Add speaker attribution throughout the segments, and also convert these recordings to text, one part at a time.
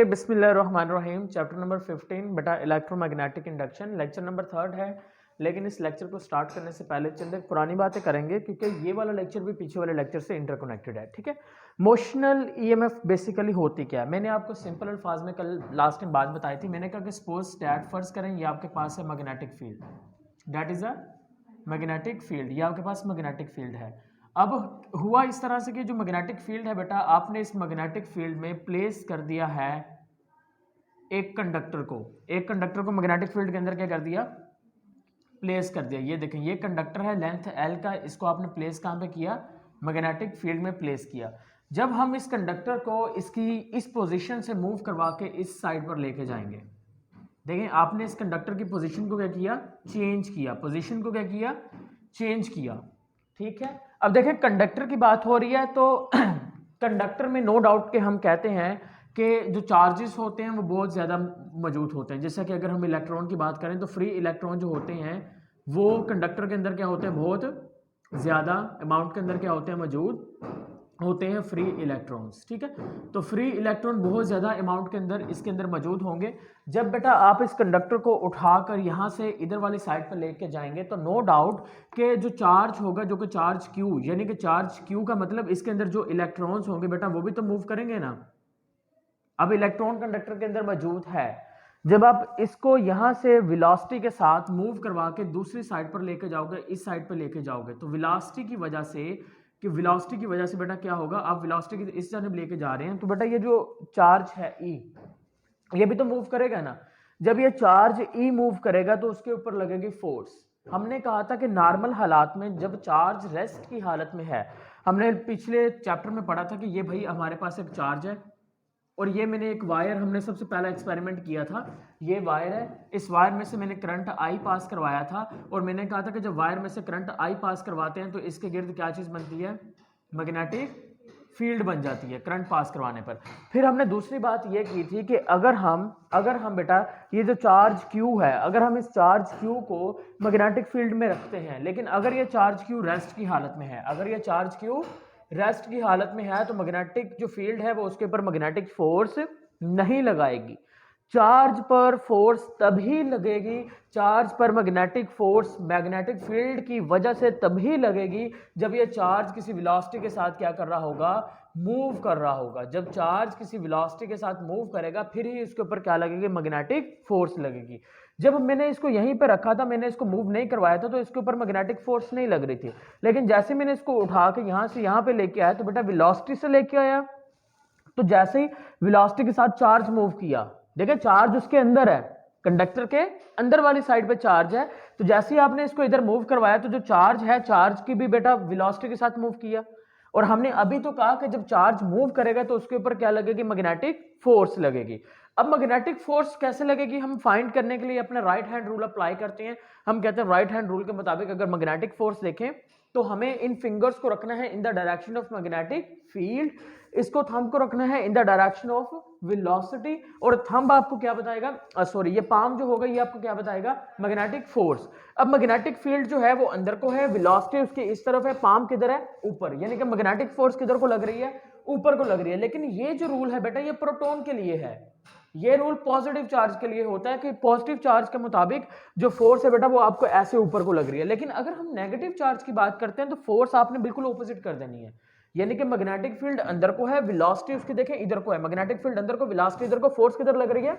Speaker 1: बिस्मिल्लाहिर्रहमानिर्रहीम। Chapter number 15 बेटा electromagnetic induction, lecture number 3 है। लेकिन इस लेक्चर को स्टार्ट करने से पहले चंद एक पुरानी बातें करेंगे क्योंकि ये वाला लेक्चर भी पीछे वाले लेक्चर से इंटरकनेक्टेड है। ठीक है, मोशनल ईएमएफ बेसिकली होती क्या है, मैंने आपको सिंपल अल्फाज में कल लास्ट टाइम बात बताई थी। मैंने कहा कि सपोज दैट फर्ज करें ये आपके पास है magnetic field, that is a magnetic field, ये आपके पास मैग्नेटिक फील्ड है। अब हुआ इस तरह से कि जो मैग्नेटिक फील्ड है बेटा, आपने इस मैग्नेटिक फील्ड में प्लेस कर दिया है एक कंडक्टर को मैग्नेटिक फील्ड के अंदर क्या कर दिया, प्लेस कर दिया। ये देखें, ये कंडक्टर है लेंथ एल का, इसको आपने प्लेस कहाँ पे किया, मैग्नेटिक फील्ड में प्लेस किया। जब हम इस कंडक्टर को इसकी इस पोजीशन से मूव करवा के इस साइड पर लेके जाएंगे, देखें आपने इस कंडक्टर की पोजीशन को क्या किया, चेंज किया, पोजीशन को क्या किया, चेंज किया। ठीक है, अब देखें कंडक्टर की बात हो रही है तो कंडक्टर में नो डाउट के हम कहते हैं कि जो चार्जेस होते हैं वो बहुत ज़्यादा मौजूद होते हैं। जैसा कि अगर हम इलेक्ट्रॉन की बात करें तो फ्री इलेक्ट्रॉन जो होते हैं वो कंडक्टर के अंदर क्या होते हैं, बहुत ज़्यादा अमाउंट के अंदर क्या होते हैं, मौजूद होते हैं फ्री इलेक्ट्रॉन्स। ठीक है, तो फ्री इलेक्ट्रॉन बहुत ज़्यादा अमाउंट के अंदर इसके अंदर मौजूद होंगे। जब बेटा आप इस कंडक्टर को उठाकर यहाँ से इधर वाली साइड पर लेके जाएंगे तो नो डाउट कि जो चार्ज होगा, जो कि चार्ज क्यू, यानी कि चार्ज क्यू का मतलब इसके अंदर जो इलेक्ट्रॉन्स होंगे बेटा वो भी तो मूव करेंगे ना। अब इलेक्ट्रॉन कंडक्टर के अंदर मौजूद है, जब आप इसको यहाँ से वेलोसिटी के साथ मूव करवा के दूसरी साइड पर लेके जाओगे, इस साइड पर लेके जाओगे, तो वेलोसिटी की वजह से बेटा क्या होगा, आप वेलोसिटी की इस जानब लेके जा रहे हैं तो बेटा ये जो चार्ज है ई, ये भी तो मूव करेगा ना। जब ये चार्ज ई मूव करेगा तो उसके ऊपर लगेगी फोर्स। हमने कहा था कि नॉर्मल हालात में जब चार्ज रेस्ट की हालत में है, हमने पिछले चैप्टर में पढ़ा था कि ये भाई हमारे पास एक चार्ज है और ये मैंने एक वायर, हमने सबसे पहला एक्सपेरिमेंट किया था, ये वायर है, इस वायर में से मैंने करंट आई पास करवाया था और मैंने कहा था कि जब वायर में से करंट आई पास करवाते हैं तो इसके गिर्द क्या चीज़ बनती है, मैग्नेटिक फील्ड बन जाती है करंट पास करवाने पर। फिर हमने दूसरी बात ये की थी कि अगर हम बेटा ये जो चार्ज Q है, अगर हम इस चार्ज Q को मैग्नेटिक फील्ड में रखते हैं, लेकिन अगर ये चार्ज Q रेस्ट की हालत में है, अगर ये चार्ज Q रेस्ट की हालत में है तो मैग्नेटिक जो फील्ड है वो उसके ऊपर मैग्नेटिक फोर्स नहीं लगाएगी। चार्ज पर फोर्स तभी लगेगी, चार्ज पर मैग्नेटिक फोर्स मैग्नेटिक फील्ड की वजह से तभी लगेगी जब ये चार्ज किसी वेलोसिटी के साथ क्या कर रहा होगा, मूव कर रहा होगा। जब चार्ज किसी वेलोसिटी के साथ मूव करेगा फिर ही इसके ऊपर क्या लगेगी, मैग्नेटिक फोर्स लगेगी। जब मैंने इसको यहीं पे रखा था, मैंने इसको मूव नहीं करवाया था तो इसके ऊपर मैग्नेटिक फोर्स नहीं लग रही थी, लेकिन जैसे मैंने इसको उठा के यहाँ से यहाँ पे लेके आया तो बेटा वेलोसिटी से लेके आया, तो जैसे ही वेलोसिटी के साथ चार्ज मूव किया, देखिए चार्ज उसके अंदर है, कंडक्टर के अंदर वाली साइड पे चार्ज है, तो जैसे ही आपने इसको इधर मूव करवाया तो जो चार्ज है, चार्ज की भी बेटा वेलोसिटी के साथ मूव किया। और हमने अभी तो कहा कि जब चार्ज मूव करेगा तो उसके ऊपर क्या लगेगी, मैग्नेटिक फोर्स लगेगी। अब मैग्नेटिक फोर्स कैसे लगेगी, हम फाइंड करने के लिए अपने राइट हैंड रूल अप्लाई करते हैं। हम कहते हैं राइट हैंड रूल के मुताबिक अगर मैग्नेटिक फोर्स देखें तो हमें इन फिंगर्स को रखना है in the direction of magnetic field, इसको थंब को रखना है in the direction of velocity, और थंब आपको क्या बताएगा, सॉरी ये पाम जो होगा ये आपको क्या बताएगा, मैग्नेटिक फोर्स। अब मैग्नेटिक फील्ड जो है वो अंदर को है, वेलोसिटी उसके इस तरफ है, पाम किधर है, ऊपर, यानी कि मैग्नेटिक फोर्स किधर को लग रही है, ऊपर को लग रही है। लेकिन ये जो रूल है बेटा ये प्रोटॉन के लिए है, ये रूल पॉजिटिव चार्ज के लिए होता है कि पॉजिटिव चार्ज के मुताबिक जो फोर्स है बेटा वो आपको ऐसे ऊपर को लग रही है। लेकिन अगर हम नेगेटिव चार्ज की बात करते हैं तो फोर्स आपने बिल्कुल ऑपोजिट कर देनी है, यानी कि मैग्नेटिक फील्ड अंदर को है, वेलोसिटी उसकी देखें इधर को है, मैग्नेटिक फील्ड अंदर को, वेलोसिटी इधर को, फोर्स किधर लग रही है,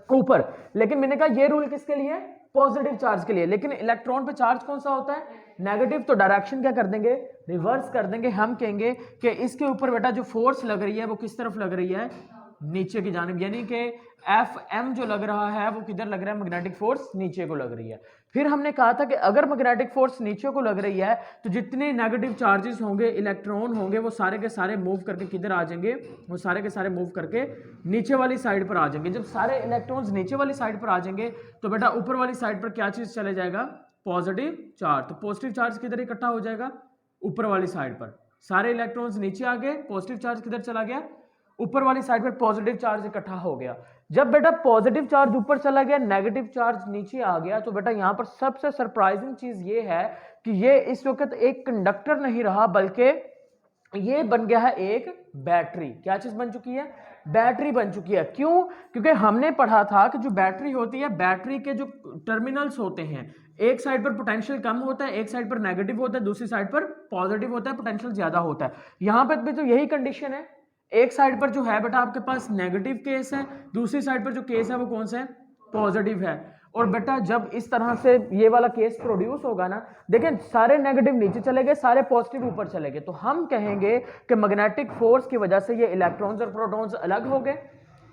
Speaker 1: ऊपर। लेकिन मैंने कहा ये रूल किसके लिए, पॉजिटिव चार्ज के लिए। लेकिन इलेक्ट्रॉन पे चार्ज कौन सा होता है, नेगेटिव, तो डायरेक्शन क्या कर देंगे, रिवर्स कर देंगे। हम कहेंगे कि इसके ऊपर बेटा जो फोर्स लग रही है वो किस तरफ लग रही है, नीचे की जानिब, यानी कि Fm जो लग रहा है वो किधर लग रहा है, मैग्नेटिक फोर्स नीचे को लग रही है। फिर हमने कहा था कि अगर मैग्नेटिक फोर्स नीचे को लग रही है तो जितने नेगेटिव चार्जेस होंगे, इलेक्ट्रॉन होंगे, वो सारे के सारे मूव करके किधर आ जाएंगे, वो सारे के सारे मूव करके नीचे वाली साइड पर आ जाएंगे। जब सारे इलेक्ट्रॉन्स नीचे वाली साइड पर आ जाएंगे तो बेटा ऊपर वाली साइड पर क्या चीज चले जाएगा, पॉजिटिव चार्ज। तो पॉजिटिव चार्ज किधर इकट्ठा हो जाएगा, ऊपर वाली साइड पर। सारे इलेक्ट्रॉन्स नीचे आ गए, पॉजिटिव चार्ज किधर चला गया, ऊपर वाली साइड पर पॉजिटिव चार्ज इकट्ठा हो गया। जब बेटा पॉजिटिव चार्ज ऊपर चला गया, नेगेटिव चार्ज नीचे आ गया, तो बेटा यहां पर सबसे सरप्राइजिंग चीज ये है कि ये इस वक्त एक कंडक्टर नहीं रहा बल्कि ये बन गया है एक बैटरी। क्या चीज बन चुकी है, बैटरी बन चुकी है। क्यों? क्योंकि हमने पढ़ा था कि जो बैटरी होती है, बैटरी के जो टर्मिनल्स होते हैं, एक साइड पर पोटेंशियल कम होता है, एक साइड पर नेगेटिव होता है, दूसरी साइड पर पॉजिटिव होता है, पोटेंशियल ज्यादा होता है। यहां पर भी तो यही कंडीशन है, एक साइड पर जो है बेटा आपके पास नेगेटिव केस है, दूसरी साइड पर जो केस है वो कौन सा है? पॉजिटिव है। और बेटा जब इस तरह से ये वाला केस प्रोड्यूस होगा ना, देखें सारे नेगेटिव नीचे चले गए, सारे पॉजिटिव ऊपर चले गए, तो हम कहेंगे कि मैग्नेटिक फोर्स की वजह से ये इलेक्ट्रॉन्स और प्रोटॉन्स अलग हो गए।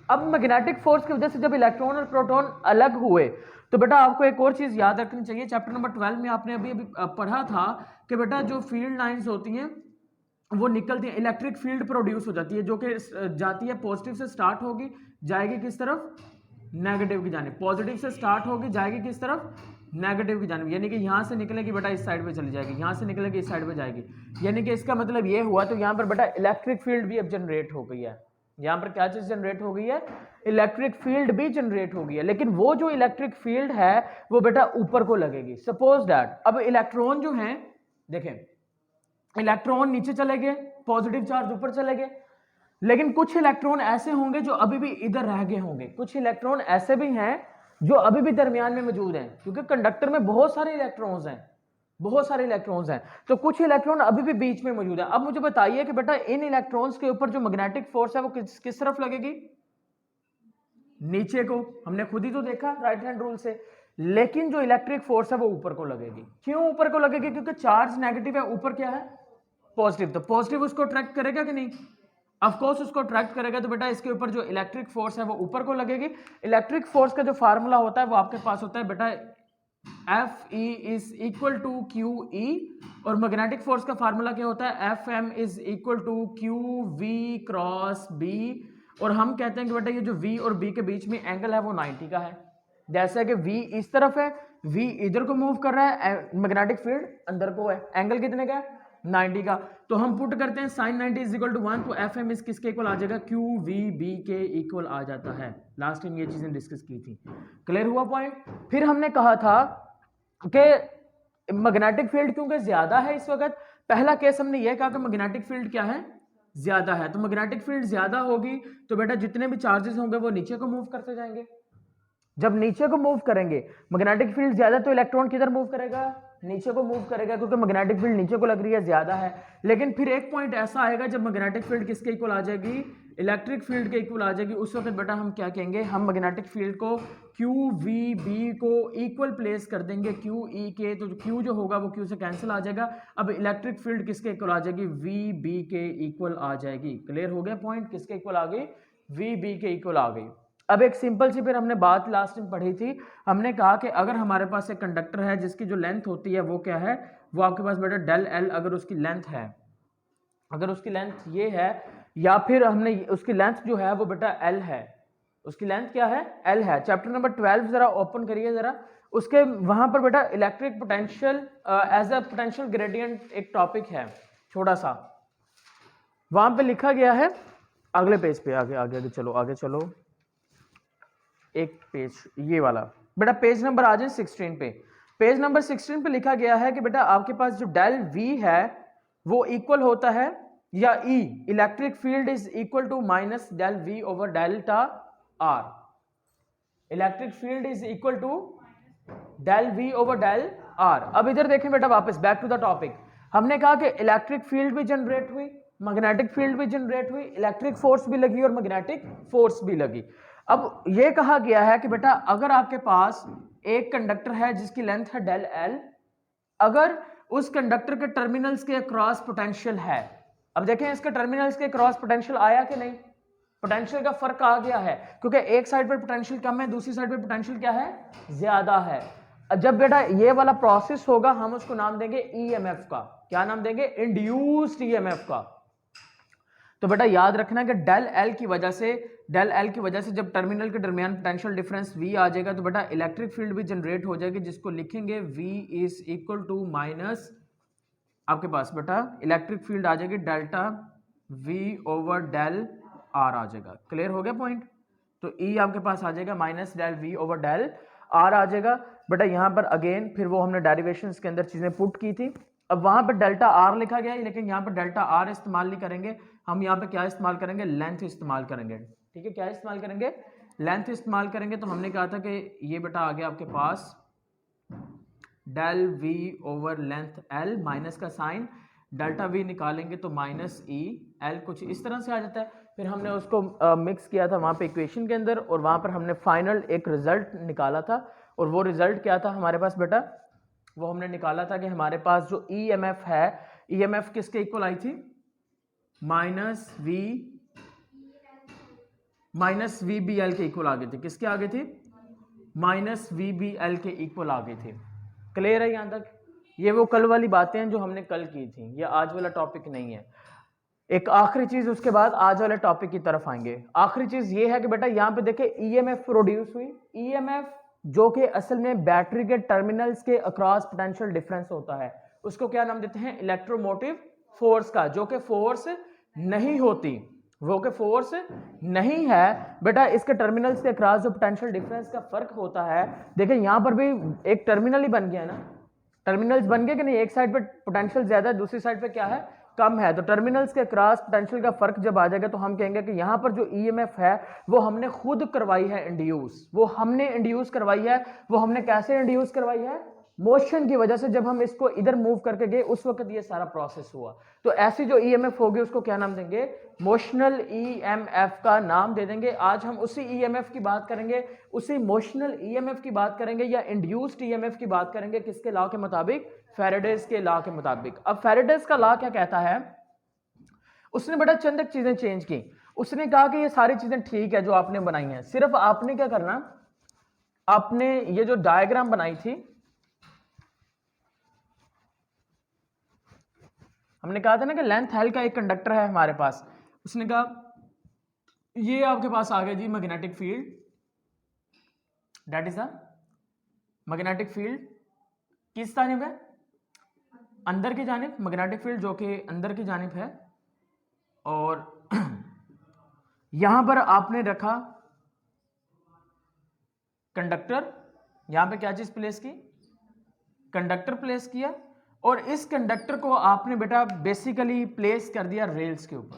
Speaker 1: अब मैग्नेटिक फोर्स की वजह से जब इलेक्ट्रॉन और प्रोटॉन अलग हुए तो बेटा आपको एक और चीज याद रखनी चाहिए। चैप्टर नंबर 12 में आपने अभी अभी पढ़ा था कि बेटा जो फील्ड लाइंस होती हैं वो निकलती है, इलेक्ट्रिक फील्ड प्रोड्यूस हो जाती है, जो कि जाती है पॉजिटिव से स्टार्ट होगी, जाएगी किस तरफ? नेगेटिव की जानिब। पॉजिटिव से स्टार्ट होगी, जाएगी किस तरफ? नेगेटिव की जानिब। यानी कि यहां से निकलेगी बेटा इस साइड पे चली जाएगी, यहां से निकलेगी इस साइड पे जाएगी। यानी कि इसका मतलब ये हुआ, तो यहां पर बेटा इलेक्ट्रिक फील्ड भी अब जनरेट हो गई है। यहां पर क्या चीज जनरेट हो गई है? इलेक्ट्रिक फील्ड भी जनरेट हो गई है। लेकिन वो जो इलेक्ट्रिक फील्ड है वो बेटा ऊपर को लगेगी। सपोज दैट अब इलेक्ट्रॉन जो है, देखें इलेक्ट्रॉन नीचे चले गए, पॉजिटिव चार्ज ऊपर चले गए, लेकिन कुछ इलेक्ट्रॉन ऐसे होंगे जो अभी भी इधर रह गए होंगे, कुछ इलेक्ट्रॉन ऐसे भी हैं जो अभी भी दरमियान में मौजूद हैं, क्योंकि कंडक्टर में बहुत सारे इलेक्ट्रॉन्स हैं, बहुत सारे इलेक्ट्रॉन्स हैं, तो कुछ इलेक्ट्रॉन अभी भी बीच में मौजूद है। अब मुझे बताइए कि बेटा इन इलेक्ट्रॉन्स के ऊपर जो मैग्नेटिक फोर्स है वो किस तरफ लगेगी? नीचे को। हमने खुद ही तो देखा राइट हैंड रूल से। लेकिन जो इलेक्ट्रिक फोर्स है वो ऊपर को लगेगी। क्यों ऊपर को लगेगी? क्योंकि चार्ज नेगेटिव है, ऊपर क्या है? पॉजिटिव। तो पॉजिटिव उसको अट्रैक्ट करेगा कि नहीं? ऑफ कोर्स उसको अट्रैक्ट करेगा। तो बेटा इसके ऊपर जो इलेक्ट्रिक फोर्स है वो ऊपर को लगेगी। इलेक्ट्रिक फोर्स का जो फार्मूला होता है वो आपके पास होता है बेटा F E is equal to Q E, और मैग्नेटिक फोर्स का फार्मूला क्या होता है? F M is equal to Q V cross B. और हम कहते हैं कि बेटा ये जो V और B के बीच में एंगल है वो 90 का है। जैसे कि V इस तरफ है, V इधर को मूव कर रहा है, मैग्नेटिक फील्ड अंदर को है, एंगल कितने का है? 90 का। तो हम पुट करते हैं sin 90 इज इक्वल टू 1, तो एफ एम इस किसके इक्वल आ जाएगा? क्यू वी बी के इक्वल आ जाता है। लास्ट टाइम ये चीजें डिस्कस की थी। क्लियर हुआ पॉइंट? फिर हमने कहा था कि मैग्नेटिक फील्ड क्योंकि ज्यादा है इस वक्त, पहला केस हमने ये कहा कि मैग्नेटिक फील्ड क्या है? ज्यादा है। तो मैग्नेटिक फील्ड ज्यादा होगी तो बेटा जितने भी चार्जेस होंगे वो नीचे को मूव करते जाएंगे। जब नीचे को मूव करेंगे, मैग्नेटिक फील्ड ज्यादा, तो इलेक्ट्रॉन किधर मूव करेगा? नीचे को मूव करेगा, क्योंकि मैग्नेटिक फील्ड नीचे को लग रही है, ज्यादा है। लेकिन फिर एक पॉइंट ऐसा आएगा जब मैग्नेटिक फील्ड किसके इक्वल आ जाएगी? इलेक्ट्रिक फील्ड के इक्वल आ जाएगी। उस वक्त बेटा हम क्या कहेंगे? हम मैग्नेटिक फील्ड को क्यू वी बी को इक्वल प्लेस कर देंगे क्यू ई के, तो क्यू जो होगा वो क्यू से कैंसिल आ जाएगा। अब इलेक्ट्रिक फील्ड किसके इक्वल आ जाएगी? वी बी के इक्वल आ जाएगी। क्लियर हो गया पॉइंट? किसके इक्वल आ गई? वी बी के इक्वल आ गई। अब एक सिंपल सी फिर हमने बात लास्ट में पढ़ी थी, हमने कहा कि अगर हमारे पास एक कंडक्टर है जिसकी जो लेंथ होती है वो क्या है? वो आपके पास बेटा डेल एल, अगर उसकी लेंथ है, अगर उसकी लेंथ ये है, या फिर हमने उसकी लेंथ जो है वो बेटा एल है, उसकी लेंथ क्या है? एल है। चैप्टर नंबर 12 जरा ओपन करिए जरा, उसके वहां पर बेटा electric potential as a potential gradient एक टॉपिक है छोटा सा, वहां पे लिखा गया है। अगले पेज पे आगे आगे आगे चलो, आगे चलो, एक पेज ये वाला बेटा, पेज नंबर आ जाए 16 पे। पेज नंबर 16 पे लिखा गया है कि बेटा आपके पास जो डेल V है वो इक्वल होता है, या E electric field is equal to minus del V over delta R। Electric field is equal to del V over del R। अब इधर देखें बेटा, वापस बैक टू द टॉपिक। हमने कहा कि इलेक्ट्रिक फील्ड भी जनरेट हुई, मैग्नेटिक फील्ड भी जनरेट हुई, इलेक्ट्रिक फोर्स भी लगी और मैग्नेटिक फोर्स भी लगी। अब यह कहा गया है कि बेटा अगर आपके पास एक कंडक्टर है जिसकी लेंथ है डेल एल, अगर उस कंडक्टर के टर्मिनल्स के अक्रॉस पोटेंशियल है, अब देखें इसके टर्मिनल्स के अक्रॉस पोटेंशियल आया कि नहीं? पोटेंशियल का फर्क आ गया है, क्योंकि एक साइड पर पोटेंशियल कम है, दूसरी साइड पर पोटेंशियल क्या है? ज्यादा है। जब बेटा ये वाला प्रोसेस होगा हम उसको नाम देंगे ईएमएफ का। क्या नाम देंगे? इंड्यूस्ड ईएमएफ का। तो बेटा याद रखना कि डेल एल की वजह से जब टर्मिनल के दरमियान पोटेंशियल डिफरेंस V आ जाएगा तो बेटा इलेक्ट्रिक फील्ड भी जनरेट हो जाएगी, जिसको लिखेंगे V is equal to minus, आपके पास बेटा इलेक्ट्रिक फील्ड आ जाएगी delta V over del R आ जाएगा। क्लियर हो गया पॉइंट? तो E आपके पास आ जाएगा minus del V over del R आ जाएगा। बेटा यहाँ पर अगेन फिर वो हमने डेरिवेशंस के अंदर चीजें पुट की थी। अब वहां पर डेल्टा R लिखा गया है, लेकिन यहाँ पर डेल्टा R इस्तेमाल नहीं करेंगे, हम यहाँ पे क्या इस्तेमाल करेंगे? लेंथ इस्तेमाल करेंगे। ठीक है, क्या इस्तेमाल करेंगे, लेंथ इस्तेमाल करेंगे। तो हमने कहा था कि ये बेटा आ गया आपके पास del V over length L, minus का साइन, डेल्टा वी निकालेंगे तो माइनस ई एल, कुछ इस तरह से आ जाता है। फिर हमने उसको मिक्स किया था वहाँ पे इक्वेशन के अंदर, और वहाँ पर हमने फाइनल एक रिजल्ट निकाला था। और वो रिजल्ट क्या था हमारे पास बेटा, वो हमने निकाला था कि हमारे पास जो EMF है, EMF किसके इक्वल आई थी, माइनस वी बी एल के इक्वल आ गई थी। किसके आगे थी, माइनस वी बी एल के इक्वल आ गई थी। क्लियर है यहाँ तक। ये वो कल वाली बातें हैं जो हमने कल की थी, ये आज वाला टॉपिक नहीं है। एक आखिरी चीज, उसके बाद आज वाले टॉपिक की तरफ आएंगे। आखिरी चीज ये है कि बेटा यहाँ पे देखे EMF प्रोड्यूस हुई, EMF जो कि असल में बैटरी के टर्मिनल्स के अक्रॉस पोटेंशियल डिफरेंस होता है, उसको क्या नाम देते हैं, इलेक्ट्रोमोटिव फोर्स का, जो कि फोर्स नहीं होती, वो के फोर्स नहीं है बेटा, इसके टर्मिनल्स के अक्रॉस जो पोटेंशियल डिफरेंस का फर्क होता है। देखिए यहाँ पर भी एक टर्मिनल ही बन गया ना, टर्मिनल्स बन गए कि नहीं, एक साइड पे पोटेंशियल ज्यादा है, दूसरी साइड पे क्या है, कम है। तो टर्मिनल्स के क्रॉस पोटेंशियल का फर्क जब आ जाएगा तो हम कहेंगे कि यहाँ पर जो EMF है वो हमने खुद करवाई है इंड्यूस, वो हमने इंड्यूस करवाई है। वो हमने कैसे इंड्यूस करवाई है, मोशन की वजह से। जब हम इसको इधर मूव करके गए उस वक्त ये सारा प्रोसेस हुआ। तो ऐसी जो EMF होगी उसको क्या नाम देंगे, मोशनल EMF का नाम दे देंगे। आज हम उसी EMF की बात करेंगे, उसी मोशनल EMF की बात करेंगे, या इंड्यूस्ड EMF की बात करेंगे। किसके लॉ के मुताबिक, फैराडेज के लॉ के मुताबिक। अब फैराडेज का लॉ क्या कहता है, उसने बड़ा चंद एक चीजें चेंज की। उसने कहा कि ये सारी चीजें ठीक है जो आपने बनाई हैं, सिर्फ आपने क्या करना, आपने ये जो डायग्राम बनाई थी, हमने कहा था ना कि लेंथ एल का एक कंडक्टर है हमारे पास, उसने कहा ये आपके पास आ गया जी magnetic field, that is the magnetic field. किस जानिब है, अंदर की जानिब, मैग्नेटिक फील्ड जो कि अंदर की जानिब है। और यहां पर आपने रखा कंडक्टर, यहां पे क्या चीज प्लेस की, कंडक्टर प्लेस किया। और इस कंडक्टर को आपने बेटा बेसिकली प्लेस कर दिया रेल्स के ऊपर।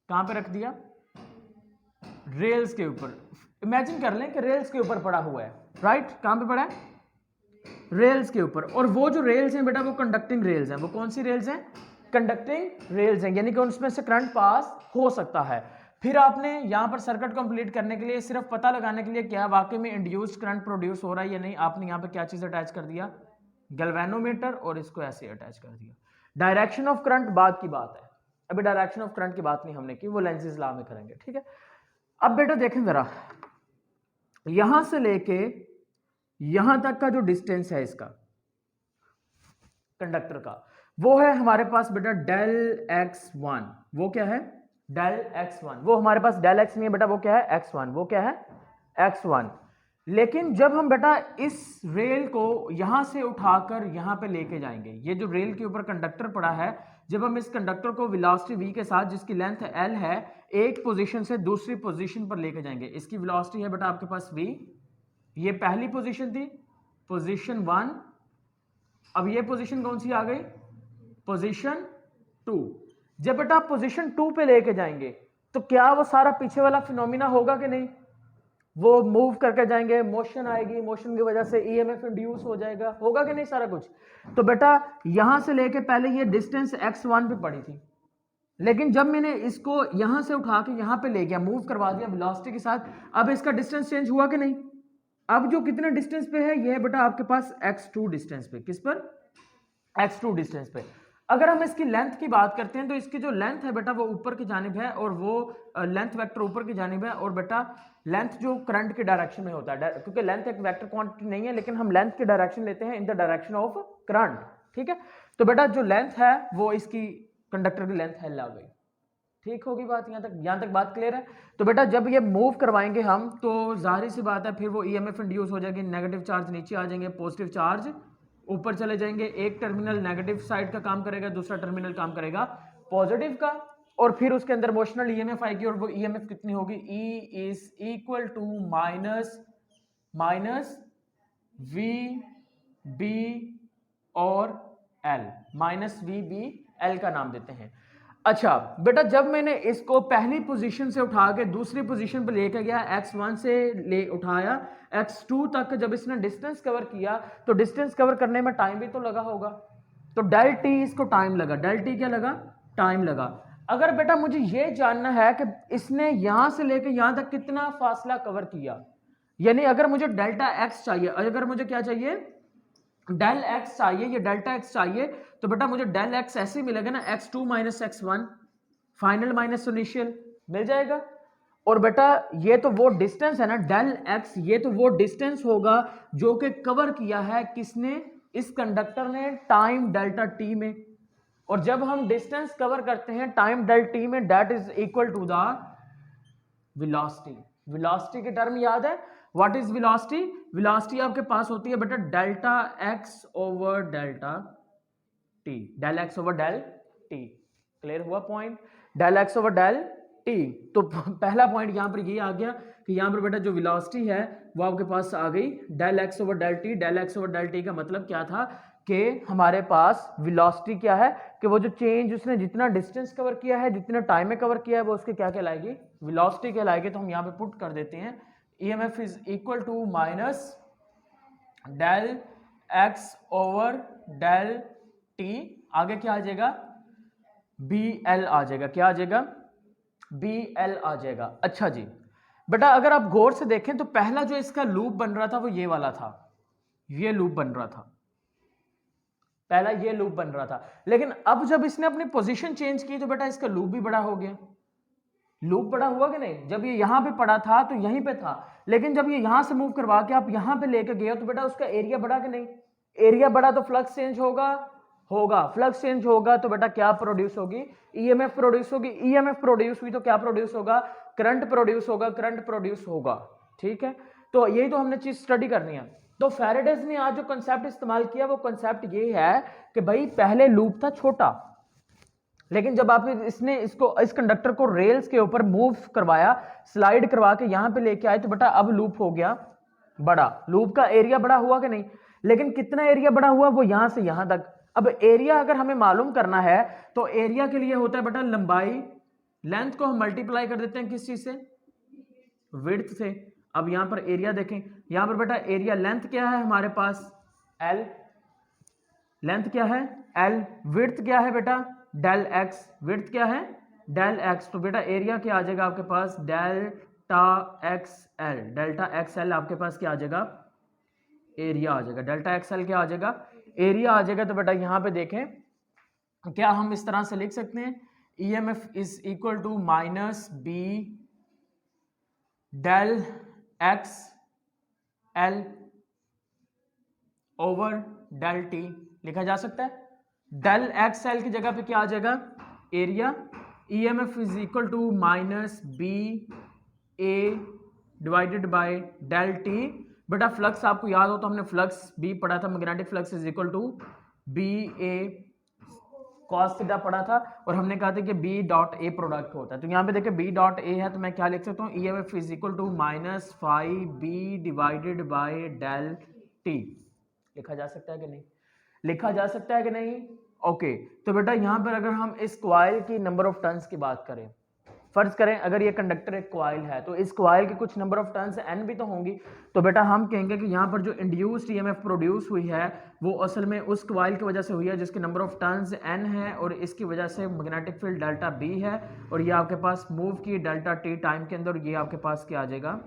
Speaker 1: कहां पे रख दिया, रेल्स के ऊपर। इमेजिन कर लें कि रेल्स के ऊपर पड़ा हुआ है, राइट, कहां पे पड़ा है, रेल्स के ऊपर। और वो जो रेल्स हैं बेटा वो कंडक्टिंग रेल्स हैं। वो कौन सी रेल्स हैं, कंडक्टिंग रेल्स हैं, यानी कि उसमें से करंट पास हो सकता है। फिर आपने यहां पर सर्किट कंप्लीट करने के लिए, सिर्फ पता लगाने के लिए क्या वाकई में इंड्यूस्ड करंट प्रोड्यूस हो रहा है या नहीं, आपने यहां पर क्या चीज अटैच कर दिया, गैल्वेनोमीटर, और इसको ऐसे अटैच कर दिया। डायरेक्शन ऑफ करंट बाद की बात है, अभी डायरेक्शन ऑफ करंट की बात नहीं हमने की, वो लेंसेज लॉ में करेंगे, ठीक है। अब बेटा देखें जरा, यहां से लेके यहां तक का जो डिस्टेंस है इसका कंडक्टर का, वो है हमारे पास बेटा डेल x1। वो क्या है, डेल x1। वो हमारे पास डेल x नहीं है बेटा, वो क्या है, x1। वो क्या है, x1। लेकिन जब हम बेटा इस रेल को यहां से उठाकर यहां पे लेके जाएंगे, ये जो रेल के ऊपर कंडक्टर पड़ा है, जब हम इस कंडक्टर को वेलोसिटी v के साथ, जिसकी लेंथ l है, एक पोजीशन से दूसरी पोजीशन पर लेके जाएंगे। इसकी वेलोसिटी है बेटा आपके पास v, ये पहली पोजीशन थी, पोजीशन 1। अब ये पोजीशन कौन सी आ गई, पोजीशन 2। जब बेटा आप पोजीशन 2 पे लेके जाएंगे तो क्या वो सारा पीछे वाला फिनोमिना होगा कि नहीं, वो मूव करके जाएंगे, मोशन आएगी, मोशन की वजह से EMF इंड्यूस हो जाएगा, होगा कि नहीं सारा कुछ। तो बेटा यहां से लेके पहले ये डिस्टेंस x1 पे पड़ी थी, लेकिन जब मैंने इसको यहां से उठा के यहां पे ले गया, मूव करवा दिया वेलोसिटी के साथ, अब इसका डिस्टेंस चेंज हुआ कि नहीं। अब जो कितने डिस्टेंस पे है, ये है बेटा आपके पास x2 डिस्टेंस पे। किस पर, x2 डिस्टेंस पे। अगर हम इसकी लेंथ की बात करते हैं तो इसकी जो लेंथ है बेटा वो ऊपर की जानिब है, और वो लेंथ वेक्टर ऊपर की जानिब है। और बेटा लेंथ जो करंट की डायरेक्शन में होता है, क्योंकि लेंथ एक वेक्टर क्वांटिटी नहीं है, लेकिन हम लेंथ की डायरेक्शन लेते हैं in the direction of current, ठीक है। तो बेटा जो लेंथ है वो इसकी कंडक्टर की लेंथ है, आ गई, ठीक होगी बात, यहाँ तक बात क्लियर है। तो बेटा जब ये मूव करवाएंगे हम तो जाहिर सी बात है फिर वो EMF इंड्यूस हो जाएगी, नेगेटिव चार्ज नीचे आ जाएंगे, पॉजिटिव चार्ज ऊपर चले जाएंगे। एक टर्मिनल नेगेटिव साइड का काम करेगा, दूसरा टर्मिनल काम करेगा पॉजिटिव का, और फिर उसके अंदर मोशनल EMF आएगी, और वो EMF कितनी होगी, E is equal to minus V B और L, minus V B L का नाम देते हैं। अच्छा बेटा, जब मैंने इसको पहली पोजीशन से उठा के दूसरी पोजीशन पे लेके गया, x1 से ले उठाया x2 तक, जब इसने डिस्टेंस कवर किया तो डिस्टेंस कवर करने में टाइम भी तो लगा होगा, तो डेल टी इसको टाइम लगा, डेल टी क्या लगा, टाइम लगा। अगर बेटा मुझे ये जानना है कि इसने यहां से लेके यहां तक कितना फासला कवर किया, यानी अगर मुझे डेल्टा एक्स चाहिए, अगर मुझे क्या चाहिए, डेल एक्स चाहिए, ये डेल्टा एक्स चाहिए, तो बेटा मुझे डेल एक्स ऐसे ही मिलेगा ना, x2 minus x1 final minus initial मिल जाएगा। और बेटा ये तो वो डिस्टेंस है ना डेल एक्स, ये तो वो डिस्टेंस होगा जो कि कवर किया है किसने, इस कंडक्टर ने टाइम डेल्टा टी में। और जब हम डिस्टेंस कवर करते हैं टाइम डेल्टा टी में, that is equal to the velocity. Velocity की टर्म याद है, व्हाट इज वेलोसिटी, वेलोसिटी आपके पास होती है बेटा delta X over delta T, del X over del T. Clear हुआ point, del X over del T. तो पहला पॉइंट यहां पर ये आ गया कि यहां पर बेटा जो वेलोसिटी है वो आपके पास आ गई del X over del T. Del X over del T का मतलब क्या था कि हमारे पास वेलोसिटी क्या है, कि वो जो चेंज उसने जितना डिस्टेंस कवर किया है, जितना टाइम में कवर किया है, वो उसके क्या कहलाएगी, वेलोसिटी कहलाएगी। तो हम यहाँ पे पुट कर देते हैं EMF is equal to minus del X over del T, आगे क्या आ जाएगा, BL आ जाएगा, क्या आ जाएगा, BL आ जाएगा। अच्छा जी बेटा, अगर आप गौर से देखें तो पहला जो इसका लूप बन रहा था वो ये वाला था, ये लूप बन रहा था, पहला ये लूप बन रहा था। लेकिन अब जब इसने अपनी पोजीशन चेंज की तो बेटा इसका लूप भी बड़ा हो गया। लूप बड़ा हुआ कि नहीं, जब ये यहां पे पड़ा था तो यहीं पे था, लेकिन जब ये यहां से मूव करवा के आप यहां पे लेके गए तो बेटा उसका एरिया बढ़ा कि नहीं, एरिया बढ़ा तो फ्लक्स चेंज होगा, होगा, फ्लक्स चेंज होगा तो बेटा क्या प्रोड्यूस होगी, EMF प्रोड्यूस होगी, EMF प्रोड्यूस हुई तो क्या प्रोड्यूस होगा, करंट प्रोड्यूस होगा, करंट प्रोड्यूस होगा। ठीक है, तो यही तो हमने चीज स्टडी करनी है। तो फैराडेज ने आज जो कंसेप्ट इस्तेमाल किया वो कंसेप्ट ये है कि भाई पहले लूप था छोटा, लेकिन जब आप इसने इसको इस कंडक्टर को रेल्स के ऊपर मूव करवाया, स्लाइड करवा के यहां पे लेके आए तो बेटा अब लूप हो गया बड़ा, लूप का एरिया बड़ा हुआ कि नहीं, लेकिन कितना एरिया बड़ा हुआ, वो यहां से यहां तक। अब एरिया अगर हमें मालूम करना है तो एरिया के लिए होता है बेटा लंबाई, लेंथ को हम मल्टीप्लाई कर देते हैं किस चीज से, विड्थ से। अब यहां पर एरिया देखें, यहां पर बेटा एरिया, लेंथ क्या है हमारे पास L, लेंथ क्या है L, विड्थ क्या है बेटा डेल एक्स, विड्थ क्या है डेल एक्स, तो बेटा एरिया क्या आ जाएगा आपके पास delta X L, delta X L आपके पास क्या आ जाएगा, एरिया आ जाएगा, डेल्टा एक्स एल क्या आ जाएगा, एरिया आ जाएगा। तो बेटा यहां पे देखें क्या हम इस तरह से लिख सकते हैं, EMF is equal to minus B del X L over del T, लिखा जा सकता है। डेल एक्स एल की जगह पे क्या आ जाएगा, area, EMF is equal to minus B A divided by del T. बेटा फ्लक्स आपको याद हो तो हमने फ्लक्स बी पढ़ा था, magnetic flux is equal to B A cos theta पढ़ा था, और हमने कहा था कि बी डॉट ए प्रोडक्ट होता है। तो यहाँ पे देखिए बी डॉट ए है, तो मैं क्या लिख सकता हूँ, EMF is equal to minus five B divided by del T, लिखा जा सकता है कि नहीं, लिखा जा सकता है कि नहीं। ओके तो बेटा यहां पर अगर हम इस कॉइल की नंबर ऑफ टर्न्स की बात करें, फर्ज करें अगर ये कंडक्टर एक कॉइल है तो इस कॉइल की कुछ नंबर ऑफ टर्न्स n भी तो होंगी, तो बेटा हम कहेंगे कि यहाँ पर जो इंड्यूस्ड EMF प्रोड्यूस हुई है वो असल में उस कॉइल की वजह से हुई है जिसके नंबर ऑफ टर्न्स n है, और इसकी वजह से मैग्नेटिक फील्ड डेल्टा B है, और ये आपके पास मूव की डेल्टा t टाइम के अंदर, ये आपके पास क्या आ जाएगा,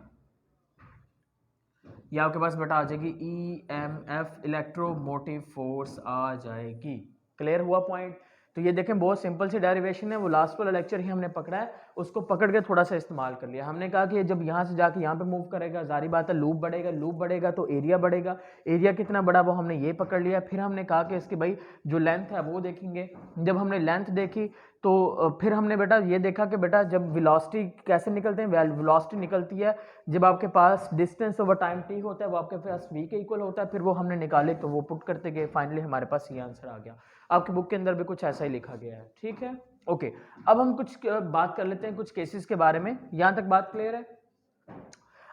Speaker 1: ये आपके पास बेटा आ जाएगी EMF इलेक्ट्रोमोटिव फोर्स आ जाएगी। क्लियर हुआ पॉइंट। तो ये देखें बहुत सिंपल सी डेरिवेशन है, वो लास्ट वाला लेक्चर ही हमने पकड़ा है, उसको पकड़ के थोड़ा सा इस्तेमाल कर लिया। हमने कहा कि जब यहाँ से जाके यहाँ पे मूव करेगा जारी बात है लूप बढ़ेगा, लूप बढ़ेगा तो एरिया बढ़ेगा, एरिया कितना बड़ा वो हमने ये पकड़ लिया। फिर हमने कहा कि इसकी भाई जो लेंथ है वो देखेंगे, जब हमने लेंथ देखी तो फिर हमने बेटा ये देखा कि बेटा जब वेलोसिटी कैसे निकलते हैं, वेलोसिटी निकलती है जब आपके पास डिस्टेंस ओवर टाइम t होता है, वो आपके पास v के इक्वल होता है, फिर वो हमने निकाले तो वो पुट करते गए, फाइनली हमारे पास ये आंसर आ गया। आपकी बुक के अंदर भी कुछ ऐसा ही लिखा गया है, ठीक है। ओके अब हम कुछ बात कर लेते हैं कुछ केसेस के बारे में, यहां तक बात क्लियर है।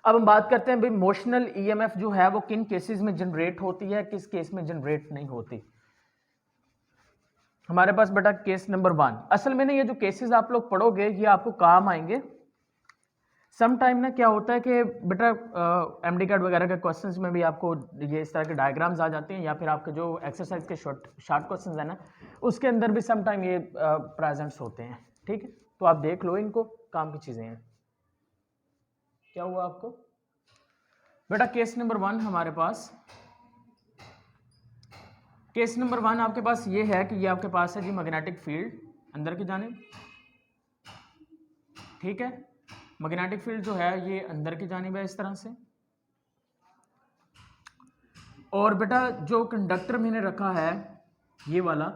Speaker 1: अब हम बात करते हैं भाई मोशनल EMF जो है वो किन केसेस में जनरेट होती है, किस केस में जनरेट नहीं होती। हमारे पास बेटा केस नंबर 1, असल में ना ये जो केसेस आप लोग पढ़ोगे ये आपको काम आएंगे सम टाइम ना। क्या होता है कि बेटा एमडी कार्ड वगैरह के क्वेश्चंस में भी आपको ये इस तरह के डायग्राम्स आ जाते हैं, या फिर आपके जो एक्सरसाइज के शॉर्ट क्वेश्चंस है ना उसके अंदर भी सम टाइम ये प्रेजेंट्स होते हैं, ठीक है। तो आप देख लो, इनको काम की चीज़ें हैं। क्या हुआ आपको बेटा, केस नंबर 1 हमारे पास, केस नंबर 1 आपके पास ये है कि ये आपके पास है जी मैग्नेटिक फील्ड अंदर की जानिब, ठीक है। मैग्नेटिक फील्ड जो है ये अंदर की जानिब है इस तरह से, और बेटा जो कंडक्टर मैंने रखा है ये वाला,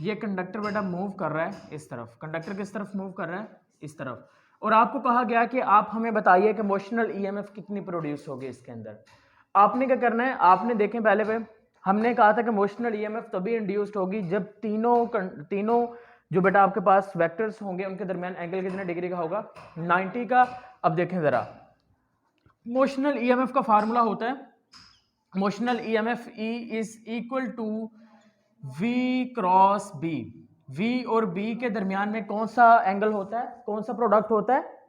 Speaker 1: ये कंडक्टर बेटा मूव कर रहा है इस तरफ। कंडक्टर किस तरफ मूव कर रहा है? इस तरफ। और आपको कहा गया कि आप हमें बताइए कि मोशनल ईएमएफ कितनी प्रोड्यूस होगी इसके अंदर। आपने क्या करना है, आपने देखें पहले पे हमने कहा था कि मोशनल ईएमएफ तभी इंड्यूस्ड होगी जब तीनों जो बेटा आपके पास वेक्टर्स होंगे उनके दरमियान एंगल कितने डिग्री का होगा? 90 का। अब देखें जरा, मोशनल ईएमएफ का फार्मूला होता है, motional EMF E is equal to V cross B। V और B के दरमियान में कौन सा एंगल होता है, कौन सा प्रोडक्ट होता है?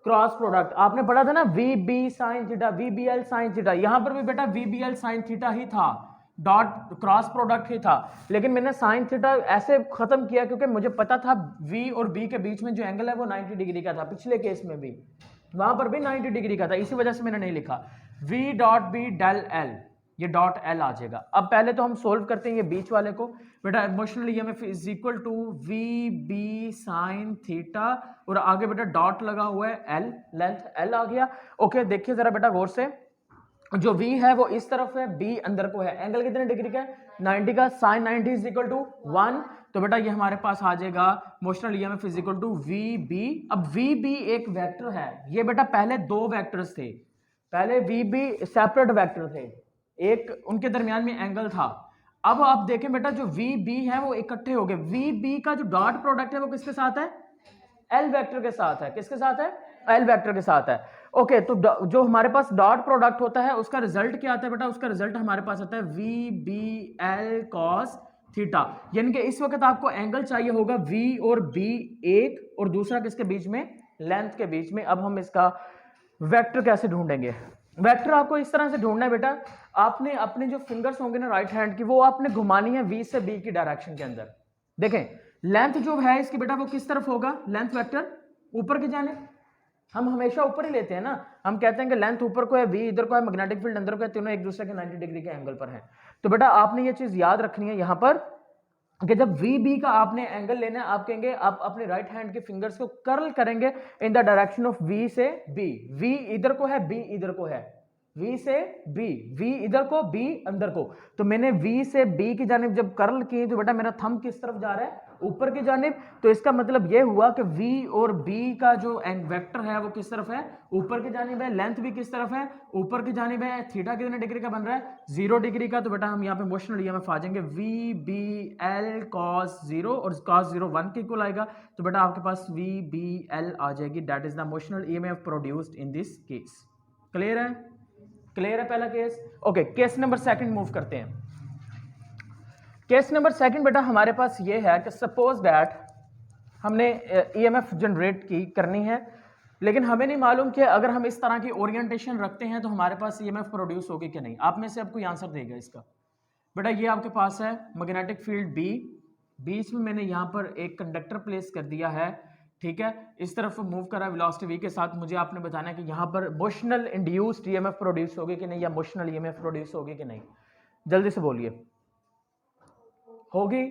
Speaker 1: Cross product. आपने पढ़ा था ना VB sine theta, VBL sine theta. यहां पर भी बेटा VBL साइन थीटा ही था, डॉट क्रॉस प्रोडक्ट ही था, लेकिन मैंने साइन थीटा ऐसे खत्म किया क्योंकि मुझे पता था V और B के बीच में जो एंगल है वो 90 डिग्री का था। पिछले केस में भी वहां पर भी 90 डिग्री का था, इसी वजह से मैंने नहीं लिखा V dot B del L, ये डॉट L आ जाएगा। अब पहले तो हम सोल्व करते हैं ये बीच वाले को। बेटा motional EMF is equal to VB sine theta, और आगे बेटा डॉट लगा हुआ है L, लेंथ L आ गया। ओके देखिए जरा बेटा गौर से, जो V है वो इस तरफ है, B अंदर को है। एंगल कितने डिग्री का है? 90 का। साइन 90 इज इक्वल टू 1, तो बेटा ये हमारे पास आ जाएगा motional EMF is equal to VB। अब VB एक वेक्टर है, ये बेटा पहले दो वेक्टर्स थे, पहले VB सेपरेट वेक्टर थे, एक उनके दरमियान में एंगल था। अब आप देखें बेटा जो VB है वो इकट्ठे हो गए। VB का जो डॉट प्रोडक्ट है वो किसके साथ है? L वेक्टर के साथ है। किसके साथ है? L वेक्टर के साथ है। ओके तो जो हमारे पास डॉट प्रोडक्ट होता है उसका रिजल्ट क्या आता है बेटा? उसका रिजल्ट हमारे पास आता है VBL cos थीटा, यानी कि इस वक्त आपको एंगल चाहिए होगा V और B एक, और दूसरा किसके बीच में? लेंथ के बीच में। अब हम इसका वेक्टर कैसे ढूंढेंगे? वेक्टर आपको इस तरह से ढूंढना है बेटा, आपने अपने जो फिंगर्स होंगे ना राइट हैंड की, वो आपने घुमानी है V से B की डायरेक्शन के अंदर। देखें लेंथ जो है इसकी बेटा वो किस तरफ होगा? लेंथ वेक्टर ऊपर की जाने, हम हमेशा ऊपर ही लेते हैं ना, हम कहते हैं कि लेंथ ऊपर को है, V इधर को है, मैग्नेटिक फील्ड अंदर को है, तीनों एक दूसरे के 90 डिग्री के एंगल पर हैं। तो बेटा आपने ये चीज याद रखनी है यहां पर कि जब VB का आपने एंगल लेना है, आप कहेंगे आप अपने राइट हैंड के फिंगर्स को कर्ल करेंगे in the direction of V से B। V इधर को है, B इधर को है, V से B, V इधर को, B अंदर को। तो मैंने V से B की जानिब जब कर्ल की तो बेटा मेरा थंब किस तरफ जा रहा है? ऊपर की जानिब। तो इसका मतलब यह हुआ कि V और B का जो वेक्टर है वो किस तरफ है? ऊपर की जानिब है। लेंथ भी किस तरफ है? ऊपर की जानिब है। थीटा कितने डिग्री का बन रहा है? 0 डिग्री का। तो बेटा हम यहाँ पे मोशनल ईएमएफ आ जाएंगे VBL cos 0, और cos 0 1 के इक्वल आएगा। तो बेटा आपके पास VBL आ जाएगी, that is the motional EMF produced in this case. Clear है? क्लियर है पहला case? Okay case number second move करते हैं। केस नंबर सेकंड बेटा हमारे पास ये है कि सपोज दैट हमने ईएमएफ जनरेट करनी है, लेकिन हमें नहीं मालूम कि अगर हम इस तरह की ओरिएंटेशन रखते हैं तो हमारे पास ईएमएफ प्रोड्यूस होगी कि नहीं। आप में से अब कोई आंसर देगा इसका? बेटा ये आपके पास है मैग्नेटिक फील्ड B, बीच में मैंने यहाँ पर एक कंडक्टर प्लेस कर दिया है, ठीक है, इस तरफ मूव करा वेलोसिटी V के साथ। मुझे आपने बताना है कि यहाँ पर मोशनल इंड्यूस्ड ईएमएफ प्रोड्यूस होगी कि नहीं, या मोशनल ईएमएफ प्रोड्यूस होगी कि नहीं। जल्दी से बोलिए। होगी?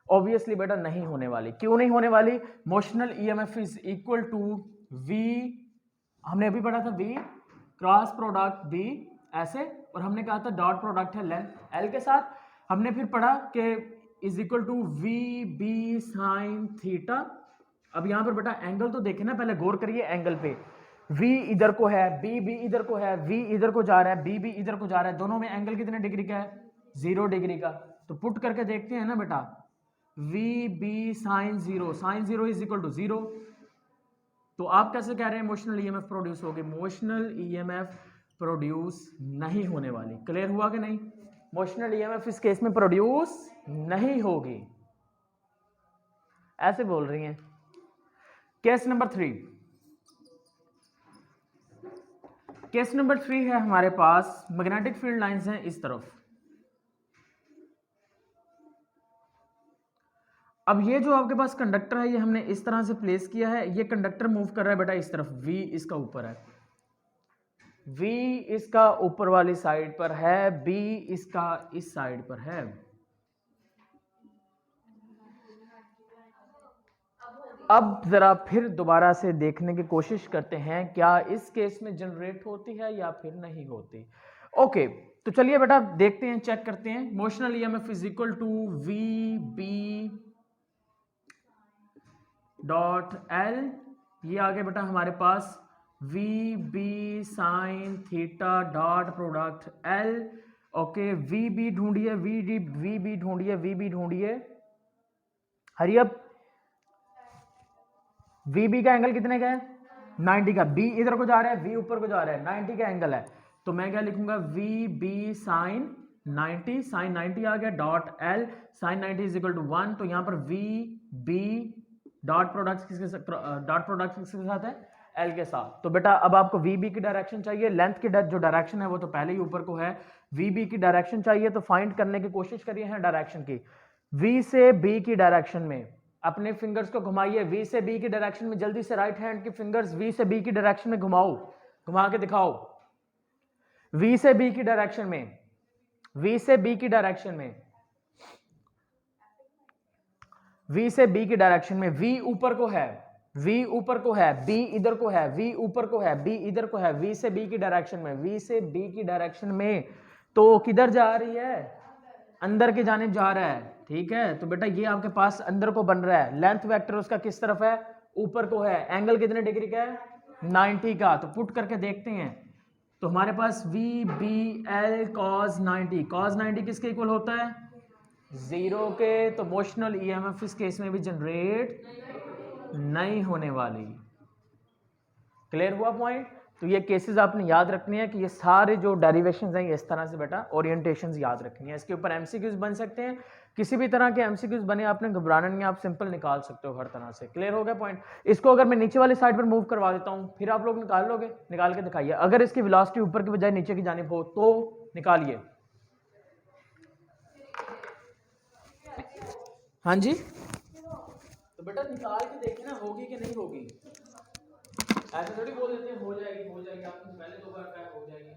Speaker 1: ऑब्वियसली बेटा नहीं होने वाली। क्यों नहीं होने वाली? Motional EMF is equal to V, हमने अभी पढ़ा था V क्रॉस प्रोडक्ट B ऐसे, और हमने कहा था डॉट प्रोडक्ट है लेंथ L के साथ। हमने फिर पढ़ा कि is equal to VB sine theta. अब यहां पर बेटा एंगल तो देखे ना, पहले गौर करिए एंगल पे। V इधर को है, B इधर को है, V इधर को जा रहा है, B इधर को जा रहा है, दोनों में एंगल कितने डिग्री का है? 0 डिग्री का। तो पुट करके देखते हैं ना बेटा, VB sine 0, sine 0 is equal to 0। तो आप कैसे कह रहे हैं मोशनल ईएमएफ प्रोड्यूस होगी? मोशनल ईएमएफ प्रोड्यूस नहीं होने वाली। क्लियर हुआ कि नहीं? मोशनल ईएमएफ इस केस में प्रोड्यूस नहीं होगी। ऐसे बोल रही हैं। केस नंबर 3, केस नंबर 3 है हमारे पास, मैग्नेटिक फील्ड लाइंस हैं इस तरफ। अब ये जो आपके पास कंडक्टर है ये हमने इस तरह से प्लेस किया है, ये कंडक्टर मूव कर रहा है बेटा इस तरफ, V इसका ऊपर है, V इसका ऊपर वाली साइड पर है, B इसका इस साइड पर है। अब जरा फिर दोबारा से देखने की कोशिश करते हैं क्या इस केस में जनरेट होती है या फिर नहीं होती। ओके, तो चलिए बेटा देखते हैं, चेक करते हैं। Motional EMF is equal to V B dot L, ये आ गया बेटा हमारे पास V B sine theta dot product L. Okay, V B ढूंढिए, वी बी ढूंढिए, वी बी ढूंढिए, हरी अप। वी बी का एंगल कितने का है? 90 का। बी इधर को जा रहा है, वी ऊपर को जा रहा है, 90 का एंगल है, तो मैं क्या लिखूंगा, वी बी साइन 90, साइन 90 आ गया dot L, sine 90 is equal to 1, तो यहां पर वी बी डॉट प्रोडक्ट किसके साथ है? एल के साथ। तो बेटा अब आपको वी बी की डायरेक्शन चाहिए, लेंथ की जो डायरेक्शन है वो तो पहले ही ऊपर को है, वी बी की डायरेक्शन चाहिए, तो फाइंड करने की कोशिश करिए हैं डायरेक्शन की। वी से बी की डायरेक्शन में अपने फिंगर्स को घुमाइए, वी से बी की डायरेक्शन में, जल्दी से राइट हैंड की फिंगर्स वी से बी की डायरेक्शन में घुमाओ, घुमा के दिखाओ, वी से बी की डायरेक्शन में, वी से बी की डायरेक्शन में, वी से बी की डायरेक्शन में, वी ऊपर को है, वी ऊपर को है, बी इधर को है, वी ऊपर को है, बी इधर को है, वी से बी की डायरेक्शन में, वी से बी की डायरेक्शन में, तो किधर जा रही है? अंदर की जानिब जा रहा है, ठीक है। तो बेटा ये आपके पास अंदर को बन रहा है, लेंथ वेक्टर उसका किस तरफ है? ऊपर को है, एंगल कितने डिग्री का है? 90 का। तो पुट करके देखते हैं, तो हमारे पास V B L cos 90, cos 90 किसके इक्वल होता है? 0 के। तो मोशनल ईएमएफ इस केस में भी जनरेट नहीं होने वाली। क्लियर हुआ पॉइंट? तो ये केसेस आपने याद रखनी है कि ये सारे जो डेरिवेशंस हैं इस तरह से बेटा ओरिएंटेशंस याद रखनी है। इसके ऊपर एमसीक्यूज बन सकते हैं, किसी भी तरह के एमसीक्यूज बने आपने घबराना नहीं, आप सिंपल निकाल सकते हो हर तरह से। क्लियर हो गया पॉइंट? इसको अगर मैं नीचे वाली साइड पर मूव करवा देता हूं फिर आप लोग निकाल लोगे? निकाल के दिखाइए, अगर इसकी वेलोसिटी ऊपर की बजाय नीचे की जानिब हो तो निकालिए। हाँ जी, तो बेटा निकाल के देखिए ना होगी कि नहीं होगी। ऐसे थोड़ी बोल देते हैं हो जाएगी, आपने पहले 2 बार कहा हो जाएगी।